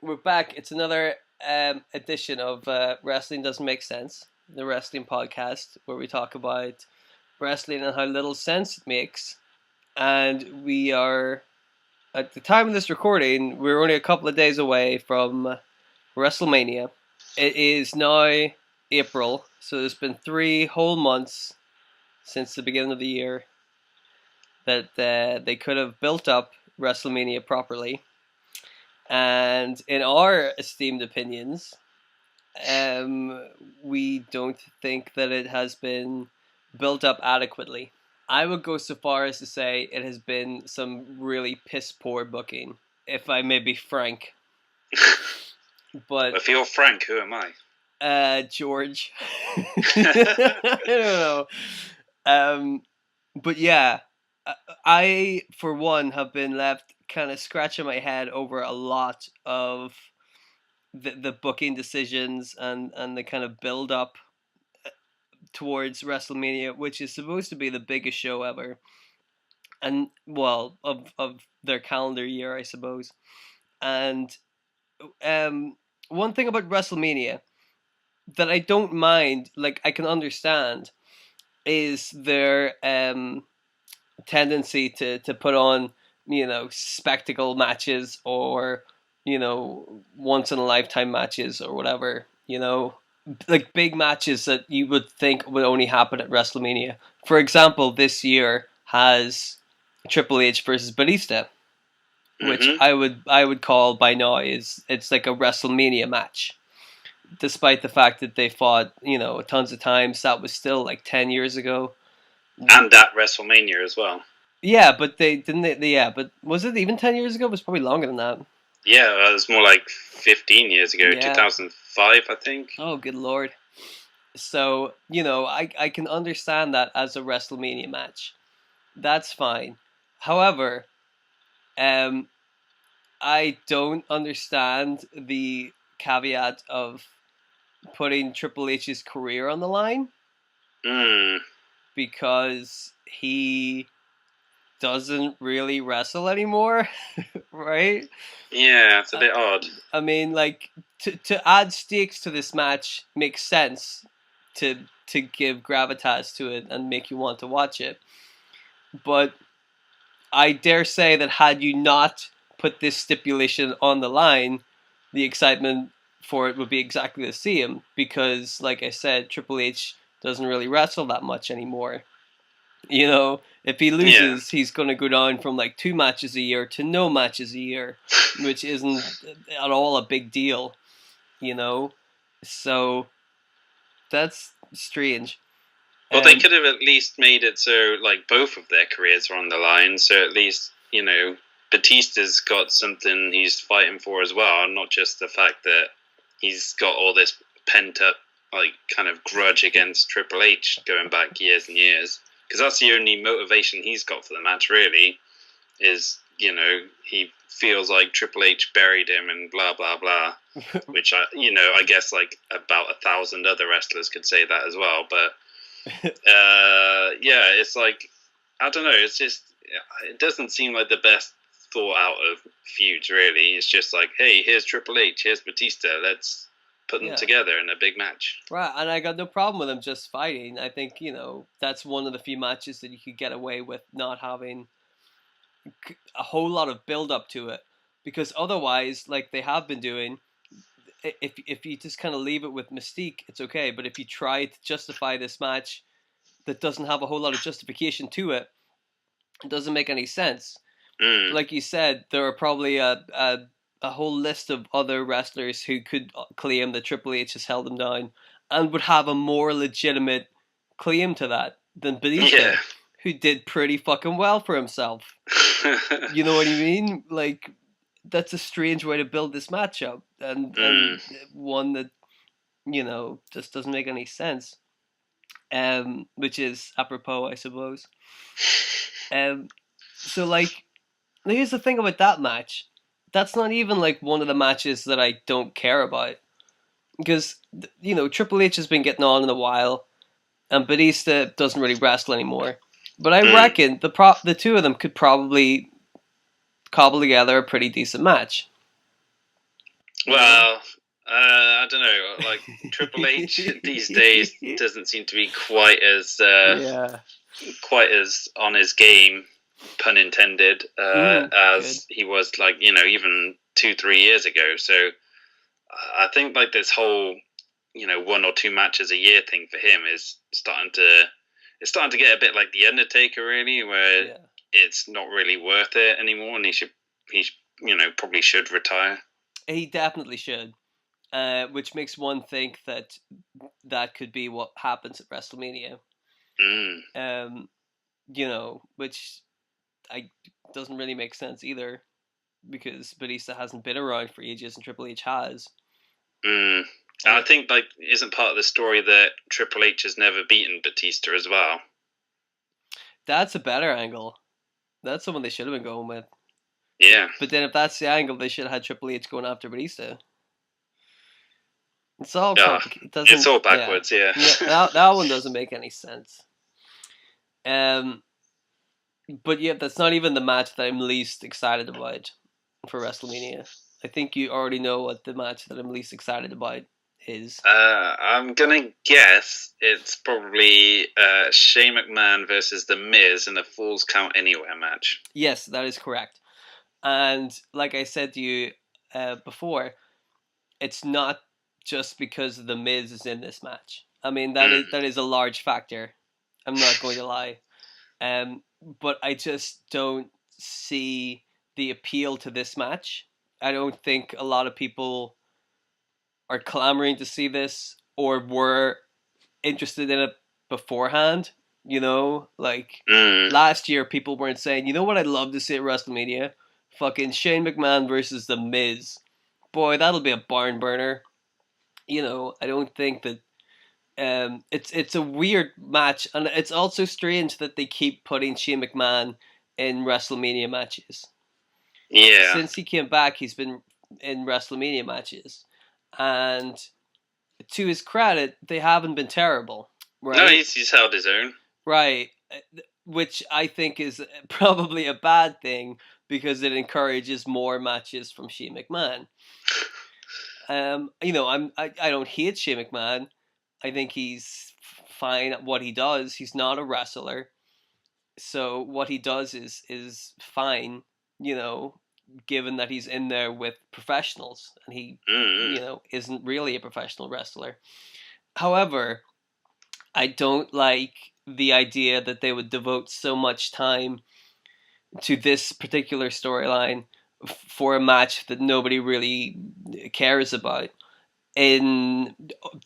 We're back. It's another edition of Wrestling Doesn't Make Sense, the wrestling podcast where we talk about wrestling and how little sense it makes. And we are, at the time of this recording, we're only a couple of days away from Wrestlemania. It is now April, so there's been 3 whole months since the beginning of the year that they could have built up Wrestlemania properly. And in our esteemed opinions, we don't think that it has been built up adequately. I would go so far as to say it has been some really piss poor booking, if I may be frank. But if you're Frank, who am I? George. I don't know. But yeah, I for one have been left kind of scratching my head over a lot of the booking decisions and the kind of build up towards WrestleMania, which is supposed to be the biggest show ever, and well, of their calendar year, I suppose. And one thing about WrestleMania that I don't mind, like I can understand, is their tendency to put on, spectacle matches or, once in a lifetime matches or whatever, like big matches that you would think would only happen at WrestleMania. For example, this year has Triple H versus Batista, which I would call by now it's like a WrestleMania match. Despite the fact that they fought, tons of times, that was still like 10 years ago. And at WrestleMania as well. Yeah, but but was it even 10 years ago? It was probably longer than that. Yeah, it was more like 15 years ago, 2005, I think. Oh, good lord. So, I can understand that as a WrestleMania match. That's fine. However, I don't understand the caveat of putting Triple H's career on the line. Because he doesn't really wrestle anymore, right? Yeah, it's a bit odd. I mean, like, to add stakes to this match makes sense to give gravitas to it and make you want to watch it. But I dare say that had you not put this stipulation on the line, the excitement for it would be exactly the same, because, like I said, Triple H doesn't really wrestle that much anymore. If he loses, he's going to go down from like 2 matches a year to no matches a year, which isn't at all a big deal, So that's strange. Well, they could have at least made it so like both of their careers are on the line, so at least, Batista's got something he's fighting for as well, not just the fact that he's got all this pent up like kind of grudge against Triple H going back years and years. Because that's the only motivation he's got for the match, really, is, he feels like Triple H buried him and blah, blah, blah, which, I guess, like, about 1,000 other wrestlers could say that as well, but, yeah, it's like, I don't know, it's just, it doesn't seem like the best thought out of feuds, really. It's just like, hey, here's Triple H, here's Batista, let's put them together in a big match. Right, and I got no problem with them just fighting. I think, that's one of the few matches that you could get away with not having a whole lot of build-up to it. Because otherwise, like they have been doing, if you just kind of leave it with mystique, it's okay. But if you try to justify this match that doesn't have a whole lot of justification to it, it doesn't make any sense. Like you said, there are probably a whole list of other wrestlers who could claim that Triple H has held them down and would have a more legitimate claim to that than Batista, who did pretty fucking well for himself. You know what I mean? Like, that's a strange way to build this matchup, and one that, just doesn't make any sense. Which is apropos, I suppose. So, like, here's the thing about that match. That's not even like one of the matches that I don't care about, because Triple H has been getting on in a while, and Batista doesn't really wrestle anymore. But I reckon the two of them could probably cobble together a pretty decent match. Well, I don't know. Like Triple H these days doesn't seem to be Yeah. quite as on his game, pun intended, Good. as he was like even 2-3 years ago. So I think like this whole 1 or 2 matches a year thing for him is starting to get a bit like the Undertaker, really, where Yeah. it's not really worth it anymore, and he probably should retire. He definitely should. Which makes one think that that could be what happens at WrestleMania. Mm. Which I doesn't really make sense either, because Batista hasn't been around for ages and Triple H has. Mm. I think like isn't part of the story that Triple H has never beaten Batista as well. That's a better angle. That's someone they should have been going with. Yeah. But then if that's the angle, they should have had Triple H going after Batista. It's all complicated. It's all backwards, yeah. that one doesn't make any sense. But yeah, that's not even the match that I'm least excited about for WrestleMania. I think you already know what the match that I'm least excited about is. I'm gonna guess it's probably Shane McMahon versus The Miz in a Falls Count Anywhere match. Yes, that is correct. And like I said to you before, it's not just because The Miz is in this match. I mean, that is a large factor. I'm not going to lie. But I just don't see the appeal to this match. I don't think a lot of people are clamoring to see this or were interested in it beforehand. Last year people weren't saying, you know what I'd love to see at WrestleMania? Fucking Shane McMahon versus The Miz. Boy, that'll be a barn burner. I don't think that it's a weird match, and it's also strange that they keep putting Shane McMahon in WrestleMania matches. Yeah. Since he came back, he's been in WrestleMania matches, and to his credit, they haven't been terrible. Right? No, he's held his own. Right, which I think is probably a bad thing because it encourages more matches from Shane McMahon. I don't hate Shane McMahon. I think he's fine at what he does. He's not a wrestler, so what he does is fine. Given that he's in there with professionals and he isn't really a professional wrestler. However, I don't like the idea that they would devote so much time to this particular storyline for a match that nobody really cares about, and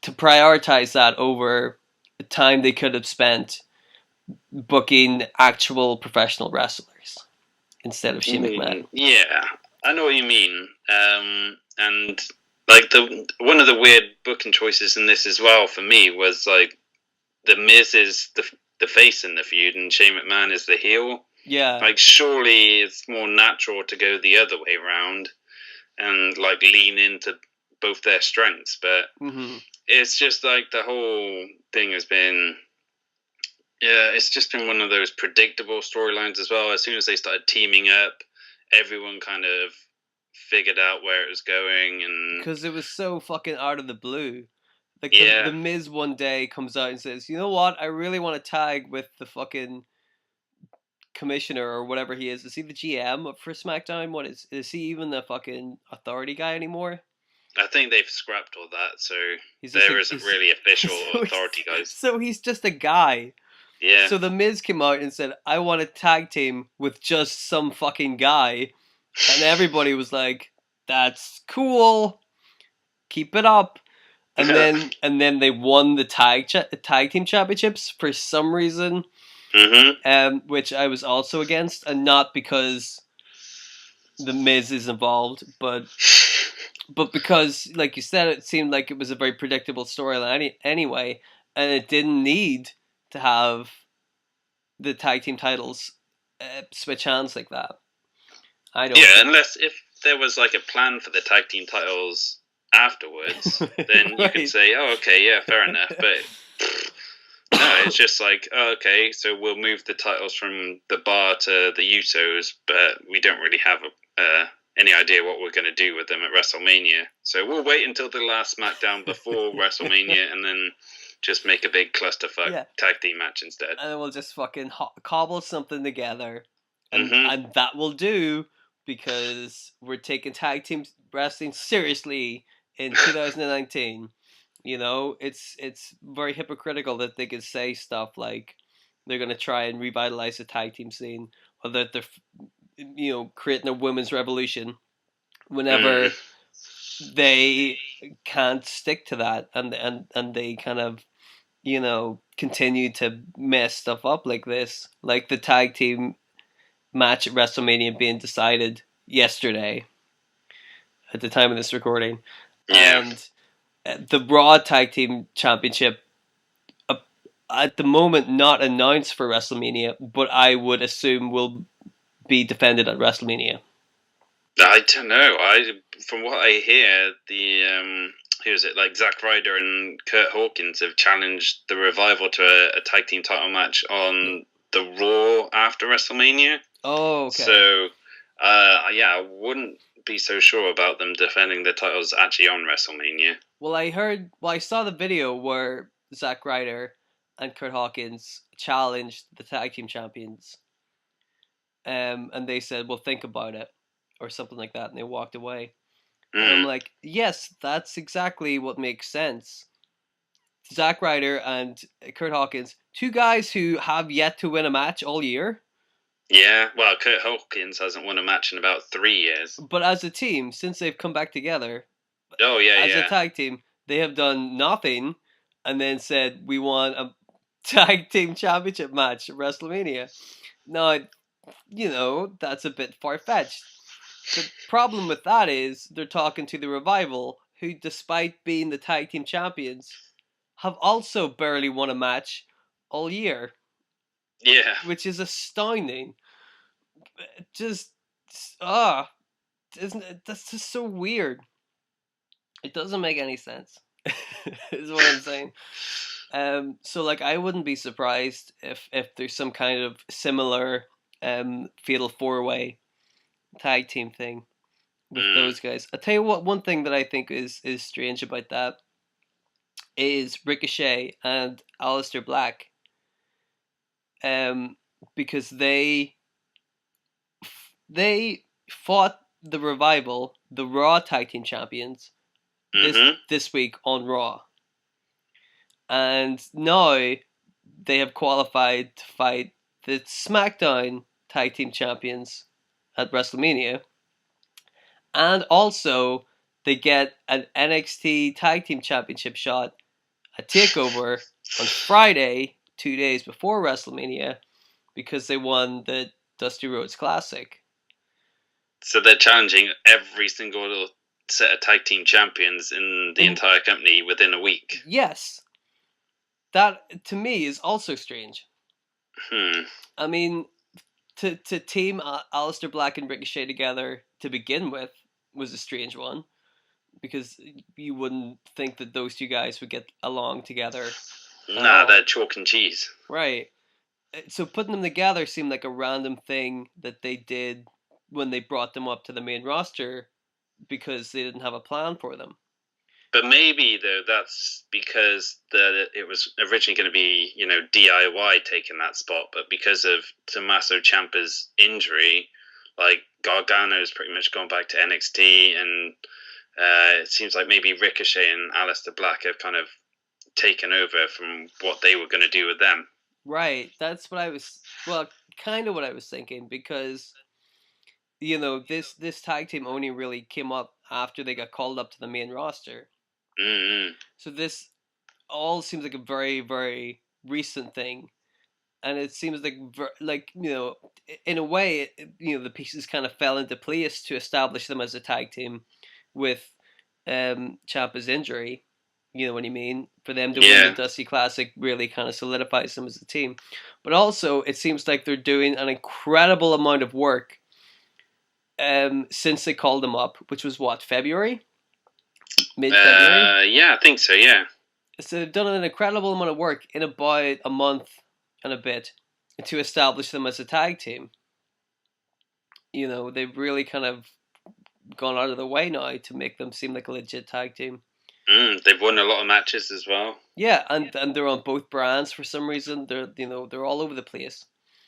to prioritize that over the time they could have spent booking actual professional wrestlers instead of Shane McMahon. Yeah, I know what you mean. And like one of the weird booking choices in this as well for me was like The Miz is the face in the feud and Shane McMahon is the heel. Yeah. Like surely it's more natural to go the other way around and like lean into both their strengths, but it's just like the whole thing has been. Yeah, it's just been one of those predictable storylines as well. As soon as they started teaming up, everyone kind of figured out where it was going, and because it was so fucking out of the blue. Like the Miz one day comes out and says, "You know what? I really want to tag with the fucking commissioner or whatever he is. Is he the GM for SmackDown? What is he even the fucking authority guy anymore?" I think they've scrapped all that, so there isn't really official authority guys. So he's just a guy. Yeah. So the Miz came out and said, "I want to tag team with just some fucking guy," and everybody was like, "That's cool. Keep it up." And then they won the tag team championships for some reason, which I was also against, and not because the Miz is involved, but because, like you said, it seemed like it was a very predictable storyline anyway, and it didn't need to have the tag team titles switch hands like that. I don't. Yeah, unless if there was like a plan for the tag team titles afterwards, then you could say, "Oh, okay, yeah, fair enough." But no, it's just like, oh, okay, so we'll move the titles from the Bar to the Usos, but we don't really have any idea what we're going to do with them at WrestleMania. So we'll wait until the last SmackDown before WrestleMania and then just make a big clusterfuck tag team match instead. And then we'll just fucking cobble something together. And that will do, because we're taking tag team wrestling seriously in 2019. You know, it's very hypocritical that they could say stuff like they're going to try and revitalize the tag team scene, or that they're, you know, creating a women's revolution, whenever they can't stick to that, and they kind of, you know, continue to mess stuff up like this, like the tag team match at WrestleMania being decided yesterday at the time of this recording. And the Raw Tag Team Championship, at the moment not announced for WrestleMania, but I would assume will be defended at WrestleMania. I don't know. From what I hear, who is it? Like Zack Ryder and Curt Hawkins have challenged the Revival to a tag team title match on the Raw after WrestleMania. Oh, okay. So, I wouldn't be so sure about them defending the titles actually on WrestleMania. Well, I saw the video where Zack Ryder and Curt Hawkins challenged the tag team champions, and they said, "Well, think about it," or something like that, and they walked away. And I'm like, yes, that's exactly what makes sense. Zack Ryder and Curt Hawkins, two guys who have yet to win a match all year. Yeah, well, Curt Hawkins hasn't won a match in about 3 years. But as a team, since they've come back together, as a tag team, they have done nothing, and then said, we want a tag team championship match at WrestleMania. Now, you know, that's a bit far-fetched. The problem with that is they're talking to the Revival, who, despite being the tag team champions, have also barely won a match all year. Yeah. Which is astounding. Just, isn't it? That's just so weird. It doesn't make any sense, is what I'm saying. So, like, I wouldn't be surprised if there's some kind of similar fatal four-way tag team thing with those guys. I'll tell you what, one thing that I think is strange about that is Ricochet and Aleister Black. Because they fought the Revival, the Raw Tag Team Champions, this week on Raw. And now they have qualified to fight the SmackDown Tag Team Champions at WrestleMania. And also, they get an NXT Tag Team Championship shot at TakeOver on Friday, 2 days before WrestleMania, because they won the Dusty Rhodes Classic. So they're challenging every single set of tag team champions in the entire company within a week. Yes. That, to me, is also strange. I mean, to team Aleister Black and Ricochet together to begin with was a strange one, because you wouldn't think that those two guys would get along together. Nah, they're chalk and cheese. Right. So putting them together seemed like a random thing that they did when they brought them up to the main roster, because they didn't have a plan for them. But maybe, though, that's because it was originally going to be, you know, DIY taking that spot, but because of Tommaso Ciampa's injury, like, Gargano's pretty much gone back to NXT, and it seems like maybe Ricochet and Aleister Black have kind of taken over from what they were going to do with them. Right, that's what I was, kind of what I was thinking, because, you know, this tag team only really came up after they got called up to the main roster. So this all seems like a very, very recent thing, and it seems like you know, in a way, you know, the pieces kind of fell into place to establish them as a tag team with Ciampa's injury. You know what I mean? For them to win the Dusty Classic really kind of solidifies them as a team. But also, it seems like they're doing an incredible amount of work since they called them up, which was what, February? Mid-February? Yeah, I think so, yeah. So they've done an incredible amount of work in about a month and a bit to establish them as a tag team. You know, they've really kind of gone out of the way now to make them seem like a legit tag team. They've won a lot of matches as well. Yeah, and they're on both brands for some reason. They're all over the place.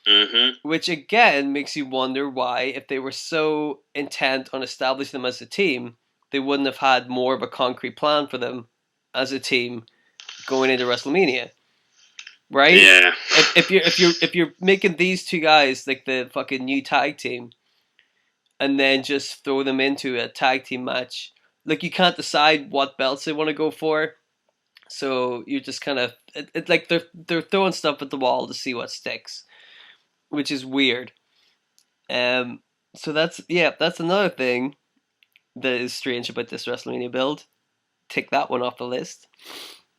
Mm-hmm. Which again makes you wonder why, if they were so intent on establishing them as a team, they wouldn't have had more of a concrete plan for them as a team going into WrestleMania. Right? Yeah. If you're making these two guys like the fucking new tag team, and then just throw them into a tag team match, like you can't decide what belts they want to go for, so you're just kind of like they're throwing stuff at the wall to see what sticks, which is weird. So that's another thing that is strange about this WrestleMania build. Take that one off the list.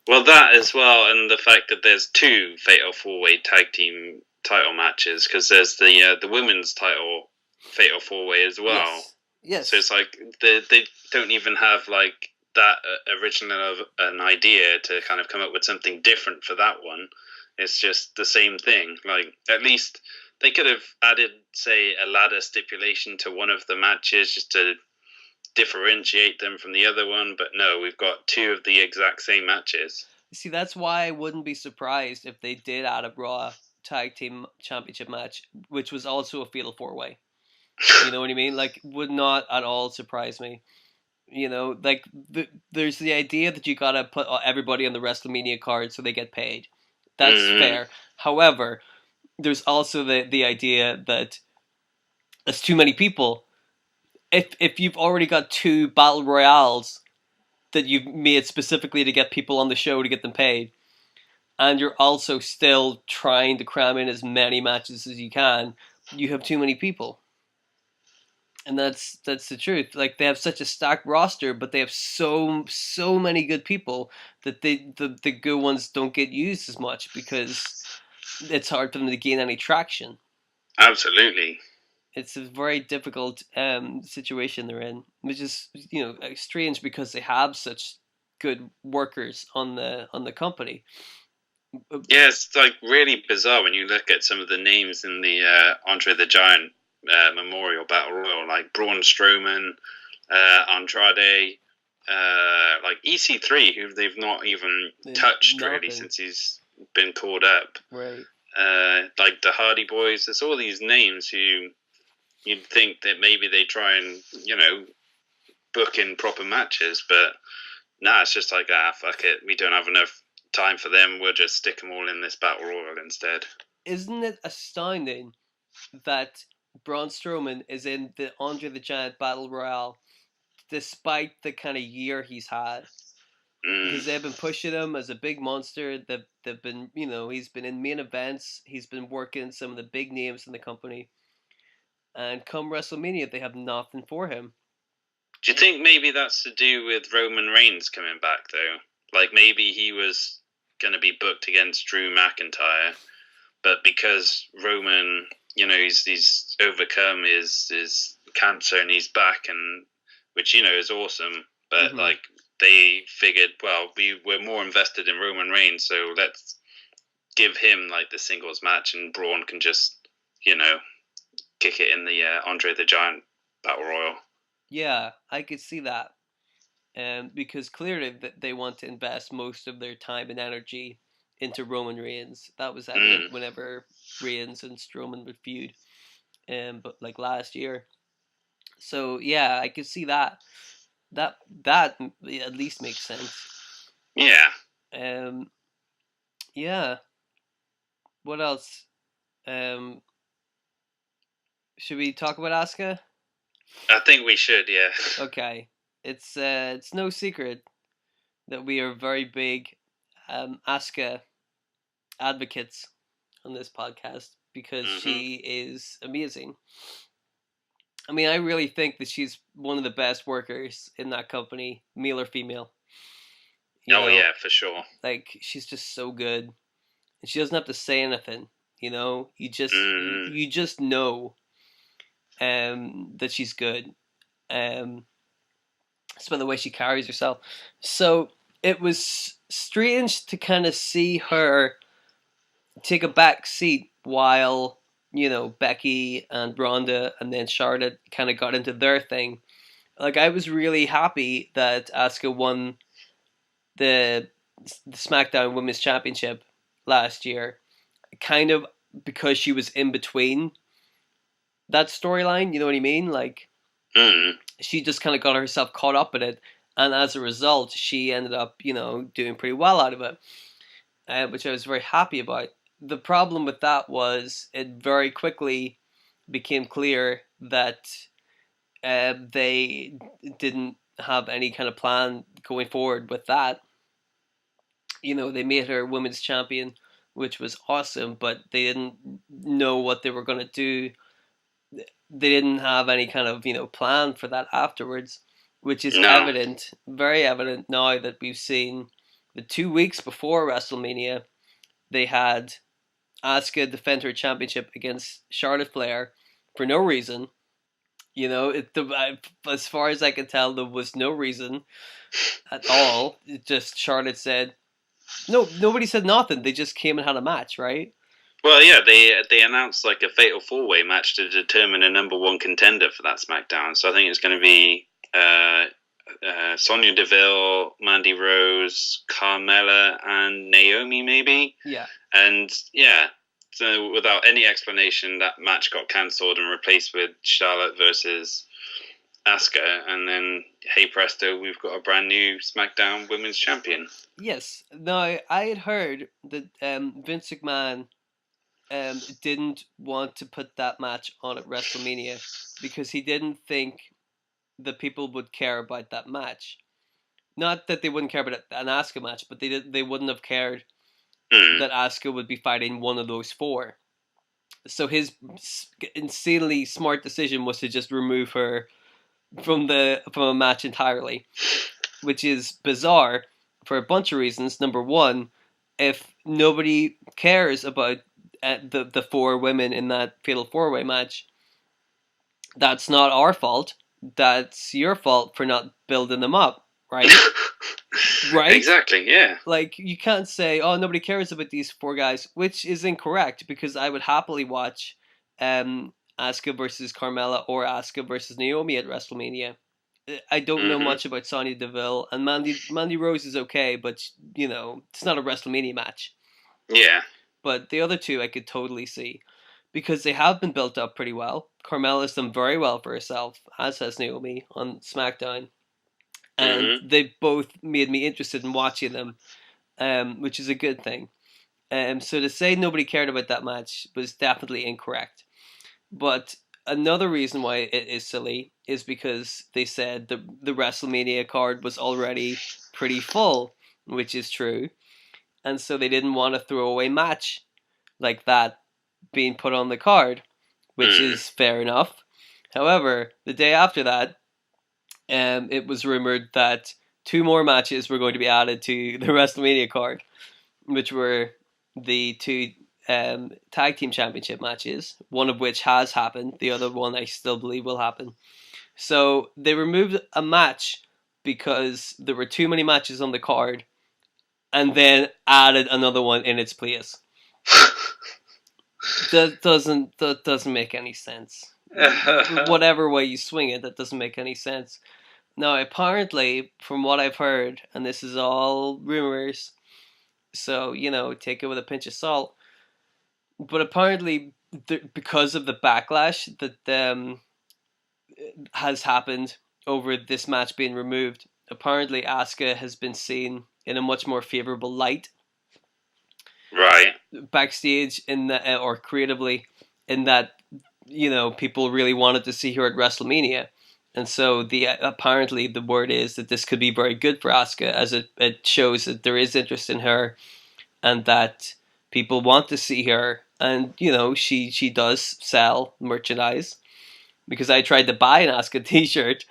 Well, that as well, and the fact that there's 2 Fatal 4-Way tag team title matches, because there's the women's title Fatal 4-Way as well. Yes. So it's like they don't even have like that original of an idea to kind of come up with something different for that one. It's just the same thing. Like, at least they could have added, say, a ladder stipulation to one of the matches just to differentiate them from the other one, but no, we've got 2 of the exact same matches. See, that's why I wouldn't be surprised if they did add a Raw Tag Team Championship match, which was also a Fatal 4-Way. You know what I mean? Like, would not at all surprise me. You know, like, there's the idea that you gotta put everybody on the WrestleMania card so they get paid. That's fair. However, there's also the idea that there's too many people. If you've already got 2 battle royales that you've made specifically to get people on the show to get them paid, and you're also still trying to cram in as many matches as you can, you have too many people. And that's the truth. Like, they have such a stacked roster, but they have so many good people that the good ones don't get used as much because it's hard for them to gain any traction. Absolutely. It's a very difficult situation they're in, which is, you know, strange because they have such good workers on the company. Yeah, it's like really bizarre when you look at some of the names in the Andre the Giant Memorial Battle Royal, like Braun Strowman, Andrade, like EC3, who they've not even touched really since he's been called up. Right. Like the Hardy Boys. There's all these names who you'd think that maybe they try and, you know, book in proper matches, but nah, it's just like, fuck it, we don't have enough time for them, we'll just stick them all in this battle royal instead. Isn't it astounding that Braun Strowman is in the Andre the Giant Battle Royale despite the kind of year he's had? Because they've been pushing him as a big monster. They've been, you know, he's been in main events, he's been working some of the big names in the company, and come WrestleMania they have nothing for him. Do you think maybe that's to do with Roman Reigns coming back, though? Like, maybe he was going to be booked against Drew McIntyre, but because Roman, you know, he's overcome his cancer and he's back, and which, you know, is awesome, but like, they figured, well, we're more invested in Roman Reigns, so let's give him like the singles match, and Braun can just, you know, kick it in the Andre the Giant Battle Royal. Yeah, I could see that. Because clearly they want to invest most of their time and energy into Roman Reigns. That was evident whenever Reigns and Strowman would feud, but like last year. So yeah, I could see that. That at least makes sense. Yeah. Yeah. What else? Should we talk about Asuka? I think we should, yeah. Okay. It's no secret that we are very big Asuka advocates on this podcast because she is amazing. I mean, I really think that she's one of the best workers in that company, male or female. You know? Yeah, for sure. Like, she's just so good. And she doesn't have to say anything, you know? You just know that she's good. It's by the way she carries herself. So it was strange to kind of see her take a back seat while, you know, Becky and Ronda and then Charlotte kind of got into their thing, Like, I was really happy that Asuka won the, the SmackDown Women's Championship last year, kind of because she was in between that storyline. You know what I mean? Like, Mm. she just kind of got herself caught up in it, and as a result, she ended up, doing pretty well out of it, which I was very happy about. The problem with that was it very quickly became clear that they didn't have any kind of plan going forward with that. They made her women's champion, which was awesome, but they didn't know what they were going to do. They didn't have any kind of plan for that afterwards, which is No. evident, very evident now that we've seen the 2 weeks before WrestleMania they had Asuka defend her championship against Charlotte Flair for no reason. As far as I can tell, there was no reason at all. It just Charlotte said no. Nobody said nothing. They just came and had a match, right? Well, yeah, they announced like a fatal four-way match to determine a number one contender for that SmackDown. So I think it's going to be Sonya Deville, Mandy Rose, Carmella, and Naomi, maybe. Yeah. And yeah, so without any explanation, that match got cancelled and replaced with Charlotte versus Asuka, and then hey presto, we've got a brand new SmackDown Women's Champion. Yes. Now I had heard that Vince McMahon didn't want to put that match on at WrestleMania because he didn't think the people would care about that match. Not that they wouldn't care about an Asuka match, but they wouldn't have cared that Asuka would be fighting one of those four. So his insanely smart decision was to just remove her from a match entirely, which is bizarre for a bunch of reasons. Number one, if nobody cares about the four women in that fatal four-way match, that's not our fault. That's your fault for not building them up, right? Right? Exactly, yeah. Like, you can't say, oh, nobody cares about these four guys, which is incorrect, because I would happily watch Asuka versus Carmella or Asuka versus Naomi at WrestleMania. I don't know much about Sonya Deville, and Mandy Rose is okay, but, it's not a WrestleMania match. Yeah. But the other two I could totally see, because they have been built up pretty well. Carmella's done very well for herself, as has Naomi on SmackDown. And they've both made me interested in watching them, which is a good thing. So to say nobody cared about that match was definitely incorrect. But another reason why it is silly is because they said the WrestleMania card was already pretty full, which is true. And so they didn't want a throwaway match like that being put on the card, which is fair enough. However, the day after that, it was rumored that 2 more matches were going to be added to the WrestleMania card, which were the 2 tag team championship matches, one of which has happened. The other one I still believe will happen. So they removed a match because there were too many matches on the card, and then added another one in its place. That doesn't make any sense. Whatever way you swing it, that doesn't make any sense. Now, apparently, from what I've heard, and this is all rumors, so, take it with a pinch of salt, but apparently, because of the backlash that has happened over this match being removed, apparently Asuka has been seen in a much more favorable light. Right. Backstage or creatively, in that, people really wanted to see her at WrestleMania. And so apparently the word is that this could be very good for Asuka, as it shows that there is interest in her, and that people want to see her. And she does sell merchandise, because I tried to buy an Asuka T-shirt,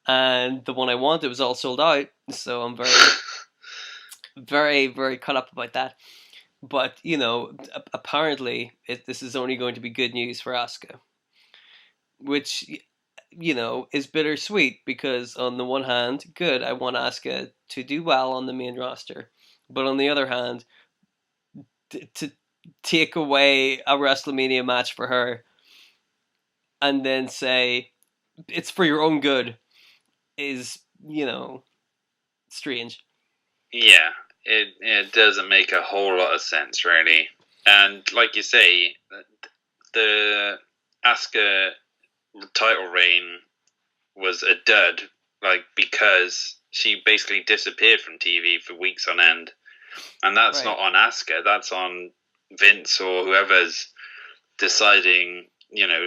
and the one I wanted was all sold out. So I'm very, very, very cut up about that. But apparently this is only going to be good news for Asuka, which is bittersweet, because on the one hand, good, I want Asuka to do well on the main roster, but on the other hand, to take away a WrestleMania match for her and then say it's for your own good, is strange. Yeah, it doesn't make a whole lot of sense, really. And like you say, the Asuka title reign was a dud, like, because she basically disappeared from TV for weeks on end. And that's not on Asuka, that's on Vince or whoever's deciding,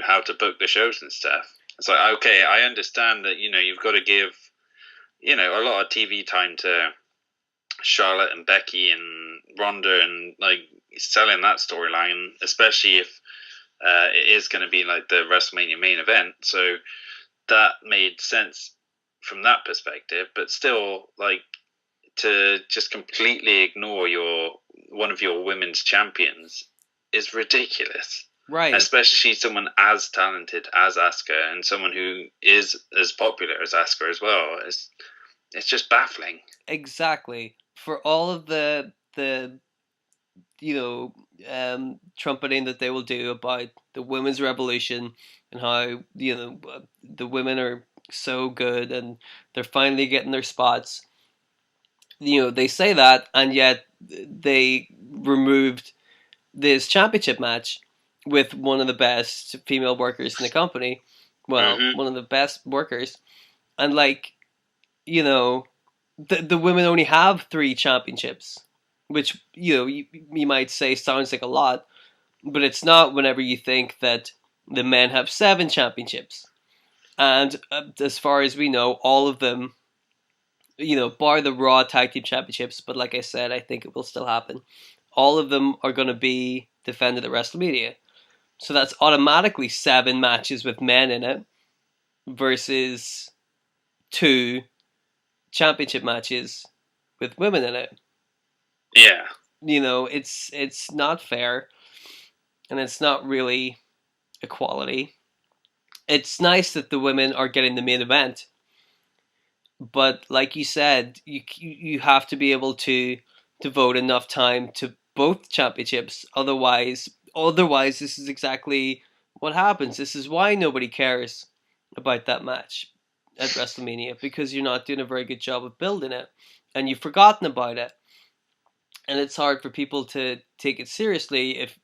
how to book the shows and stuff. It's like, okay, I understand that, you've got to give, a lot of TV time to Charlotte and Becky and Ronda and, like, selling that storyline, especially if it is going to be like the WrestleMania main event. So that made sense from that perspective, but still, like, to just completely ignore one of your women's champions is ridiculous. Right. Especially someone as talented as Asuka and someone who is as popular as Asuka as well. It's just baffling. Exactly. For all of the trumpeting that they will do about the women's revolution and how the women are so good and they're finally getting their spots. They say that, and yet they removed this championship match with one of the best female workers in the company. Well, one of the best workers, and the women only have 3 championships, which you might say sounds like a lot, but it's not whenever you think that the men have 7 championships. And as far as we know, all of them, bar the Raw Tag Team Championships, but like I said, I think it will still happen. All of them are going to be defended at WrestleMania. So that's automatically 7 matches with men in it versus 2 championship matches with women in it. Yeah. It's not fair, and it's not really equality. It's nice that the women are getting the main event, but like you said, you have to be able to devote enough time to both championships. Otherwise, this is exactly what happens. This is why nobody cares about that match at WrestleMania, because you're not doing a very good job of building it, and you've forgotten about it. And it's hard for people to take it seriously if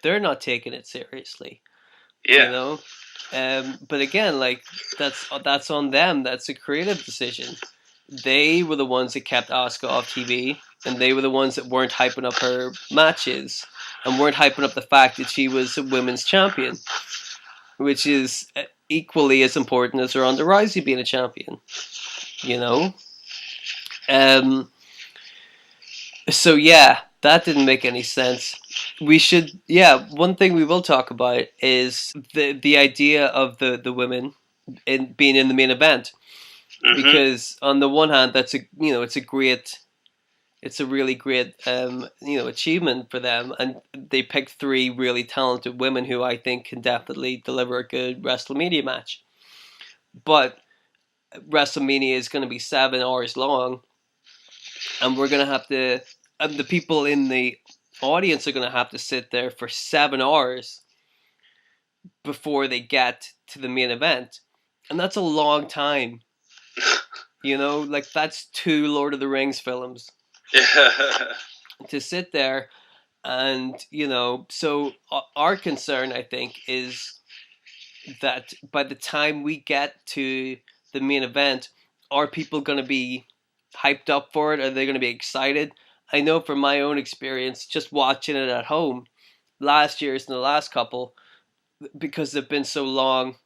they're not taking it seriously. Yeah. But again, like, that's on them. That's a creative decision. They were the ones that kept Asuka off TV, and they were the ones that weren't hyping up her matches and weren't hyping up the fact that she was a women's champion, which is equally as important as Ronda Rousey being a champion. So yeah, that didn't make any sense. One thing we will talk about is the idea of the women being in the main event, because on the one hand, that's it's a really great achievement for them, and they picked 3 really talented women who I think can definitely deliver a good WrestleMania match. But WrestleMania is going to be 7 hours long, and we're going to have to, and the people in the audience are going to have to sit there for 7 hours before they get to the main event, and that's a long time. Like, that's 2 Lord of the Rings films to sit there. And so our concern, I think, is that by the time we get to the main event, are people going to be hyped up for it? Are they going to be excited? I know from my own experience, just watching it at home last year's and the last couple, because they've been so long,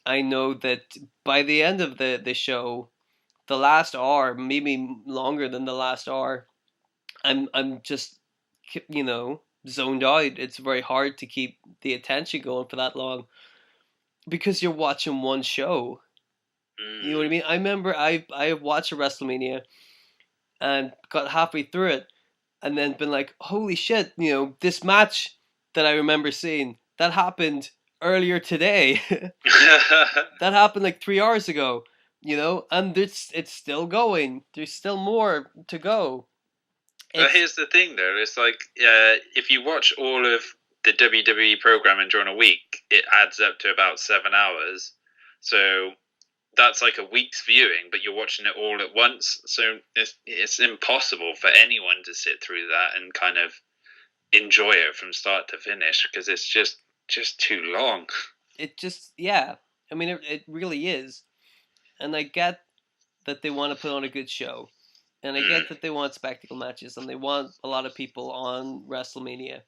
I know that by the end of the show, the last hour, maybe longer than the last hour, I'm just zoned out. It's very hard to keep the attention going for that long because you're watching one show. You know what I mean? I remember I watched a WrestleMania and got halfway through it, and then been like, holy shit, this match that I remember seeing, that happened earlier today. That happened like 3 hours ago, and it's still going. There's still more to go. But here's the thing, though. It's like, if you watch all of the WWE programming during a week, it adds up to about 7 hours. So that's like a week's viewing, but you're watching it all at once. So it's impossible for anyone to sit through that and kind of enjoy it from start to finish because it's just too long. It just, yeah. I mean, it really is. And I get that they want to put on a good show. And I get that they want spectacle matches and they want a lot of people on WrestleMania.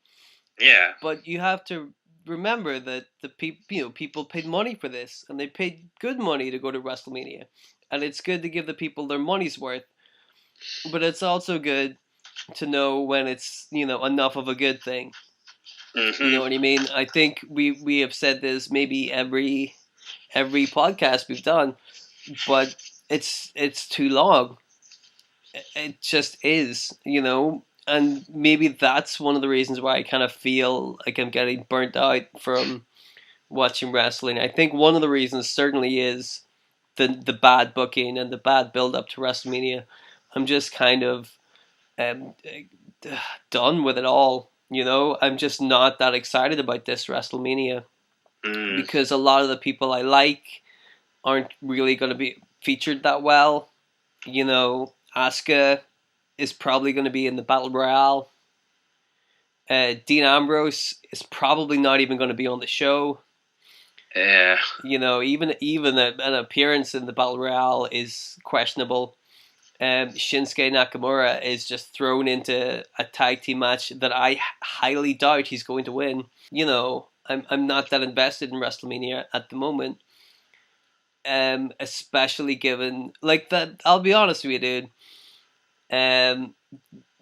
Yeah. But you have to remember that the people paid money for this and they paid good money to go to WrestleMania. And it's good to give the people their money's worth. But it's also good to know when it's, enough of a good thing. Mm-hmm. You know what I mean? I think we have said this maybe every podcast we've done, but it's too long. It just is, and maybe that's one of the reasons why I kind of feel like I'm getting burnt out from watching wrestling. I think one of the reasons certainly is the bad booking and the bad build up to WrestleMania. I'm just kind of um, done with it all. I'm just not that excited about this WrestleMania because a lot of the people I like aren't really going to be featured that well. Asuka is probably going to be in the Battle Royale. Dean Ambrose is probably not even going to be on the show. Yeah. Even an appearance in the Battle Royale is questionable. Shinsuke Nakamura is just thrown into a tag team match that I highly doubt he's going to win. I'm not that invested in WrestleMania at the moment. Especially given like that. I'll be honest with you, dude.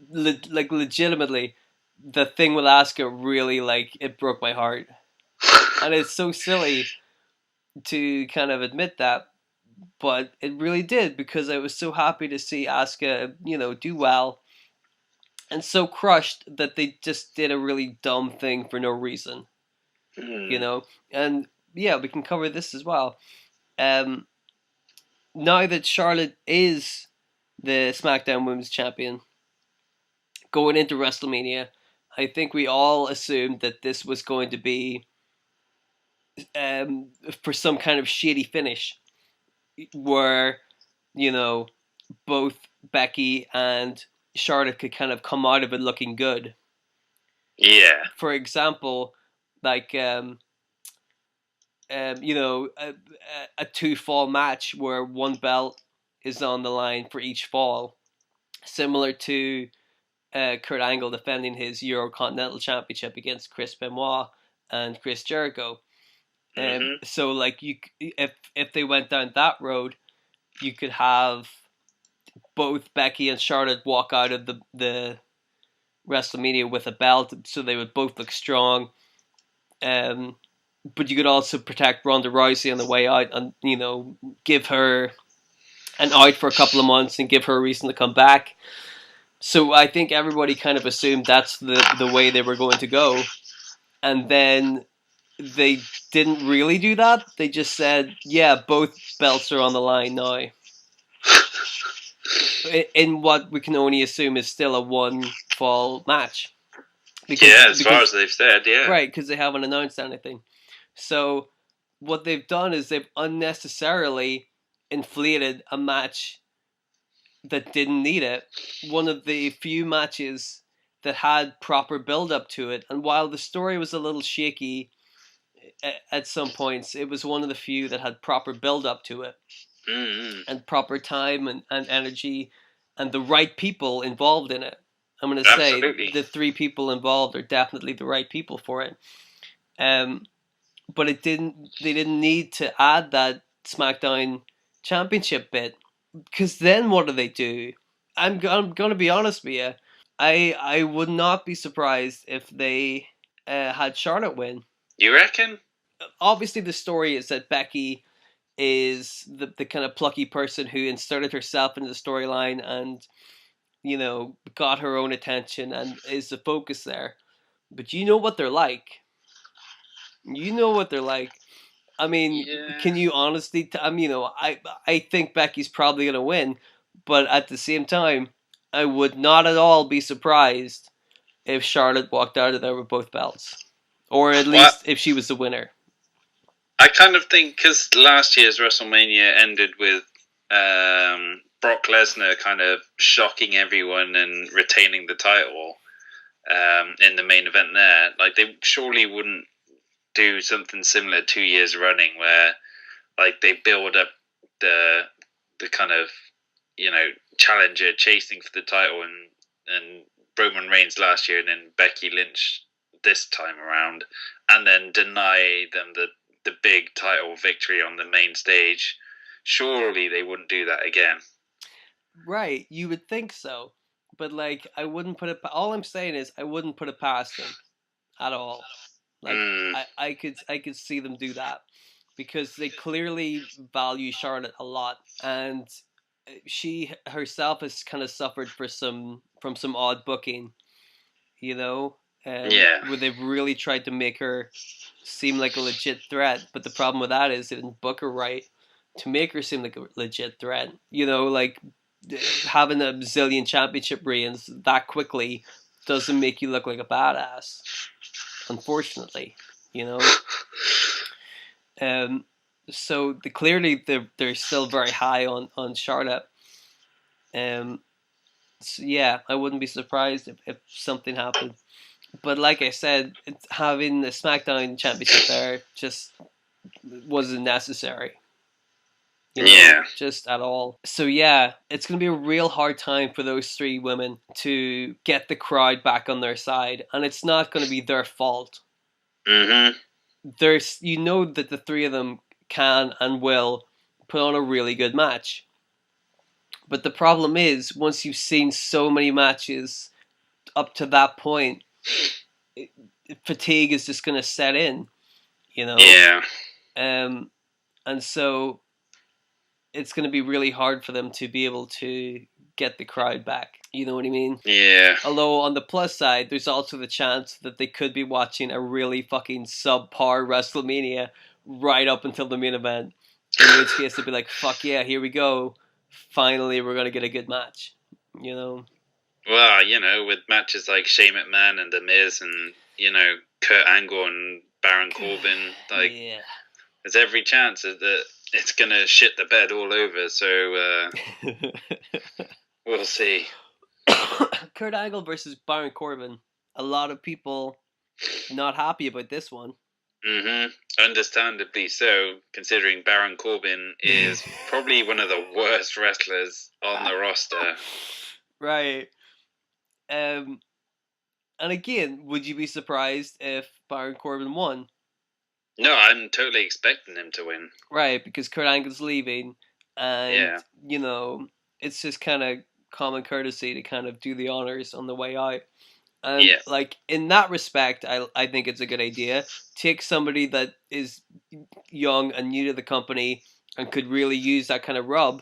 Legitimately, the thing with Asuka really it broke my heart, and it's so silly to kind of admit that, but it really did because I was so happy to see Asuka, do well, and so crushed that they just did a really dumb thing for no reason, and yeah, we can cover this as well. Now that Charlotte is the SmackDown Women's Champion, going into WrestleMania, I think we all assumed that this was going to be for some kind of shady finish where, both Becky and Charlotte could kind of come out of it looking good. Yeah. For example, like, a 2-fall match where one belt is on the line for each fall, similar to Kurt Angle defending his Eurocontinental Championship against Chris Benoit and Chris Jericho. So, if they went down that road, you could have both Becky and Charlotte walk out of the WrestleMania with a belt, so they would both look strong. But you could also protect Ronda Rousey on the way out, and give her an out for a couple of months and give her a reason to come back. So I think everybody kind of assumed that's the way they were going to go. And then they didn't really do that. They just said, yeah, both belts are on the line now. In what we can only assume is still a 1-fall match. As far as they've said, yeah. Right, because they haven't announced anything. So what they've done is they've unnecessarily inflated a match that didn't need it. One of the few matches that had proper build up to it, and while the story was a little shaky at some points, it was one of the few that had proper build up to it, and proper time and energy, and the right people involved in it. I'm going to say the 3 people involved are definitely the right people for it. But they didn't need to add that SmackDown Championship bit, because then what do? I'm going to be honest with you. I would not be surprised if they had Charlotte win. You reckon? Obviously, the story is that Becky is the kind of plucky person who inserted herself into the storyline and, got her own attention and is the focus there. But you know what they're like. I mean, can you honestly? I think Becky's probably going to win, but at the same time, I would not at all be surprised if Charlotte walked out of there with both belts, or at least if she was the winner. I kind of think because last year's WrestleMania ended with Brock Lesnar kind of shocking everyone and retaining the title in the main event there. Like, they surely wouldn't do something similar 2 years running where, like, they build up the kind of, challenger chasing for the title and Roman Reigns last year and then Becky Lynch this time around, and then deny them the big title victory on the main stage. Surely they wouldn't do that again. Right, you would think so, but like I wouldn't put it. All I'm saying is I wouldn't put it past them at all. Like I could see them do that because they clearly value Charlotte a lot, and she herself has kind of suffered from some odd booking, you know, where they've really tried to make her seem like a legit threat. But the problem with that is they didn't book her right to make her seem like a legit threat. You know, like having a zillion championship reigns that quickly doesn't make you look like a badass. Unfortunately, you know. So clearly they're still very high on Charlotte. So yeah, I wouldn't be surprised if something happened. But like I said, having the SmackDown Championship there just wasn't necessary. You know, just at all. So yeah, it's going to be a real hard time for those three women to get the crowd back on their side, and it's not going to be their fault. Mm-hmm. You know that the three of them can and will put on a really good match. But the problem is, once you've seen so many matches up to that point, fatigue is just going to set in, you know? Yeah. And so it's going to be really hard for them to be able to get the crowd back. You know what I mean? Yeah. Although on the plus side, there's also the chance that they could be watching a really fucking subpar WrestleMania right up until the main event. In which case they'd be like, fuck yeah, here we go. Finally, we're going to get a good match. You know? Well, with matches like Shane McMahon and The Miz and, Kurt Angle and Baron Corbin, like, there's every chance that it's going to shit the bed all over, so we'll see. Kurt Angle versus Baron Corbin. A lot of people not happy about this one. Mm-hmm. Understandably so, considering Baron Corbin is probably one of the worst wrestlers on the roster. Right. And again, would you be surprised if Baron Corbin won? No, I'm totally expecting him to win. Right, because Kurt Angle's leaving, and it's just kind of common courtesy to kind of do the honors on the way out. And like in that respect, I think it's a good idea. Take somebody that is young and new to the company and could really use that kind of rub,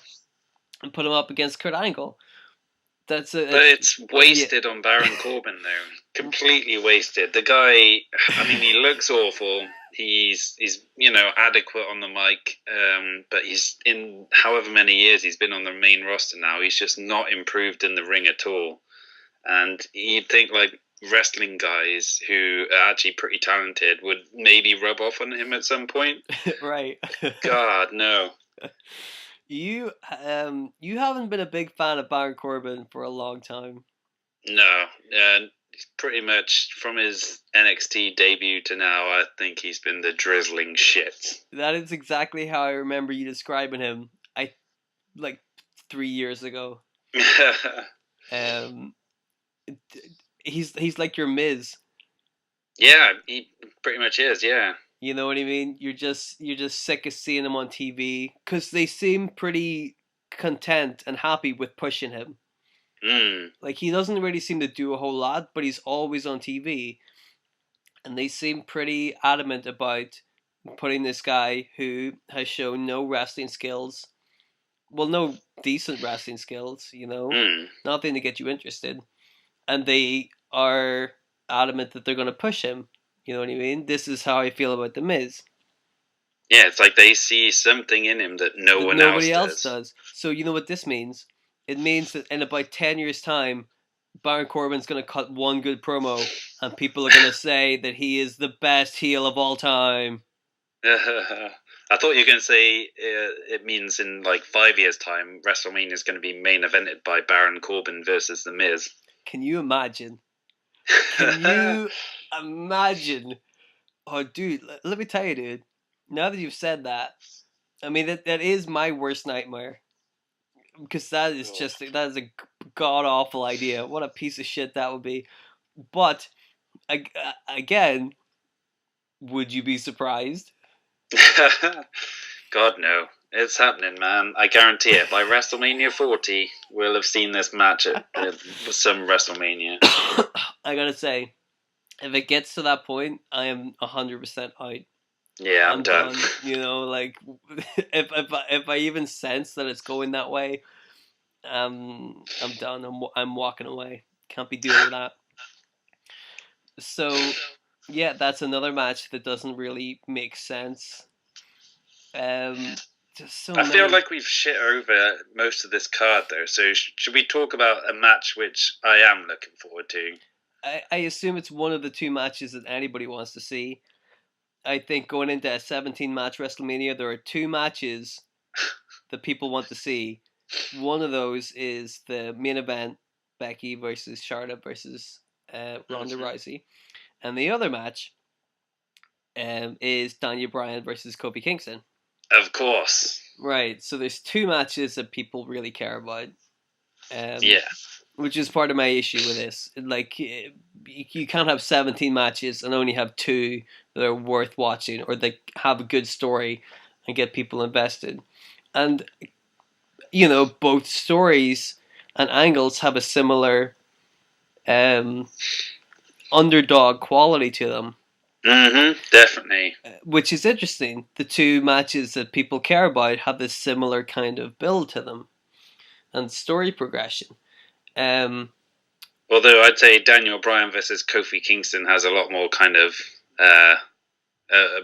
and put him up against Kurt Angle. But it's wasted on Baron Corbin though. Completely wasted. The guy, I mean, he looks awful. He's adequate on the mic, but he's in however many years he's been on the main roster now. He's just not improved in the ring at all. And you'd think like wrestling guys who are actually pretty talented would maybe rub off on him at some point. Right. God, no. You haven't been a big fan of Baron Corbin for a long time. No, pretty much from his NXT debut to now, I think he's been the drizzling shit. That is exactly how I remember you describing him. Like 3 years ago. He's like your Miz. Yeah, he pretty much is. Yeah. You know what I mean? You're just sick of seeing him on TV because they seem pretty content and happy with pushing him. Like he doesn't really seem to do a whole lot, but he's always on TV, and they seem pretty adamant about putting this guy who has shown no wrestling skills, well, no decent wrestling skills, nothing to get you interested, and they are adamant that they're going to push him. You know what I mean? This is how I feel about The Miz. Yeah, it's like they see something in him that nobody else does. So you know what this means? It means that in about 10 years' time, Baron Corbin's going to cut one good promo, and people are going to say that he is the best heel of all time. I thought you were going to say it means in like 5 years' time, WrestleMania is going to be main evented by Baron Corbin versus The Miz. Can you imagine? Can you imagine? Oh, dude, let me tell you, dude. Now that you've said that, I mean that is my worst nightmare because that is a god awful idea. What a piece of shit that would be. But again, would you be surprised? God, no. It's happening, man. I guarantee it. By WrestleMania 40, we'll have seen this match at some WrestleMania. I gotta say, if it gets to that point, I am 100% out. Yeah, I'm done. You know, like if I even sense that it's going that way, I'm done. I'm walking away. Can't be dealing with that. So, yeah, that's another match that doesn't really make sense. Just so I feel many. like we've shit over most of this card, though. So should we talk about a match which I am looking forward to? I assume it's one of the two matches that anybody wants to see. I think going into a 17-match WrestleMania, there are two matches that people want to see. One of those is the main event, Becky versus Charlotte versus Ronda Rousey, and the other match is Daniel Bryan versus Kofi Kingston. Of course. Right. So there's two matches that people really care about. Yeah. Which is part of my issue with this. Like, you can't have 17 matches and only have two that are worth watching or that have a good story and get people invested. And, you know, both stories and angles have a similar underdog quality to them. Definitely. Which is interesting. The two matches that people care about have this similar kind of build to them and story progression. Although I'd say Daniel Bryan versus Kofi Kingston has a lot more kind of a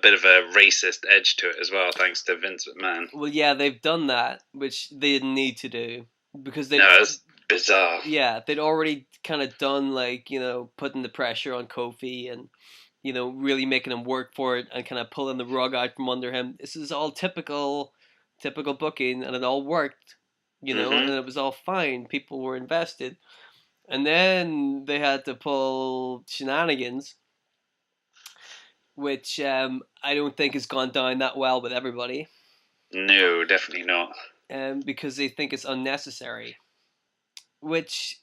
bit of a racist edge to it as well, thanks to Vince McMahon. Well, yeah, they've done that, which they didn't need to do because it's bizarre. Yeah, they'd already kind of done, like, you know, putting the pressure on Kofi and, you know, really making him work for it and kind of pulling the rug out from under him. This is all typical booking, and it all worked, you know, and it was all fine. People were invested. And then they had to pull shenanigans, which I don't think has gone down that well with everybody. No, definitely not. Because they think it's unnecessary, which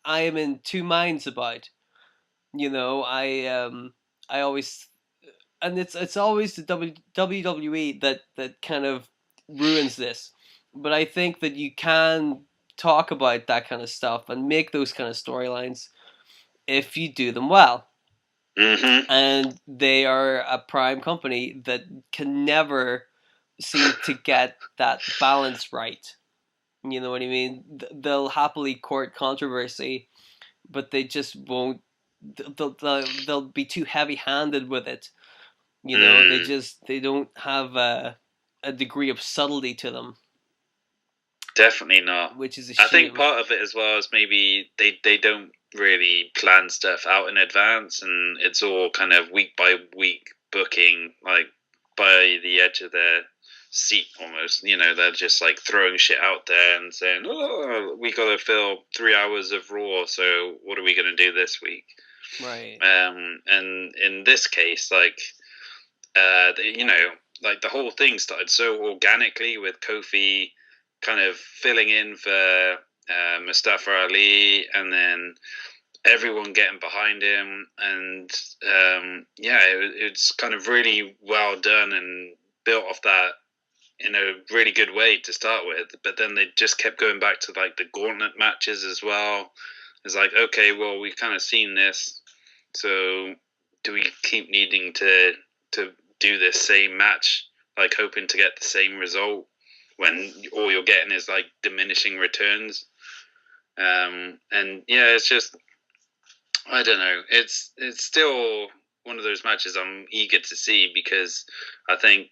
I am in two minds about. You know, I always, and it's always the WWE that kind of ruins this. But I think that you can talk about that kind of stuff and make those kind of storylines if you do them well. And they are a prime company that can never seem to get that balance right. You know what I mean? They'll happily court controversy, but they just won't. They'll be too heavy-handed with it. You know, they don't have a degree of subtlety to them. Definitely not. Which is a shame. I think part of it as well is maybe they don't really plan stuff out in advance, and it's all kind of week by week booking, like by the edge of their seat almost. You know, they're just like throwing shit out there and saying, "Oh, we got to fill 3 hours of Raw, so what are we going to do this week?" Right. And in this case, like, you know, like the whole thing started so organically with Kofi kind of filling in for Mustafa Ali, and then everyone getting behind him, and it's kind of really well done and built off that in a really good way to start with. But then they just kept going back to like the gauntlet matches as well. It's like, okay, well, we've kind of seen this, so do we keep needing to do this same match, like hoping to get the same result when all you're getting is like diminishing returns? And yeah, it's just, I don't know. It's still one of those matches I'm eager to see because I think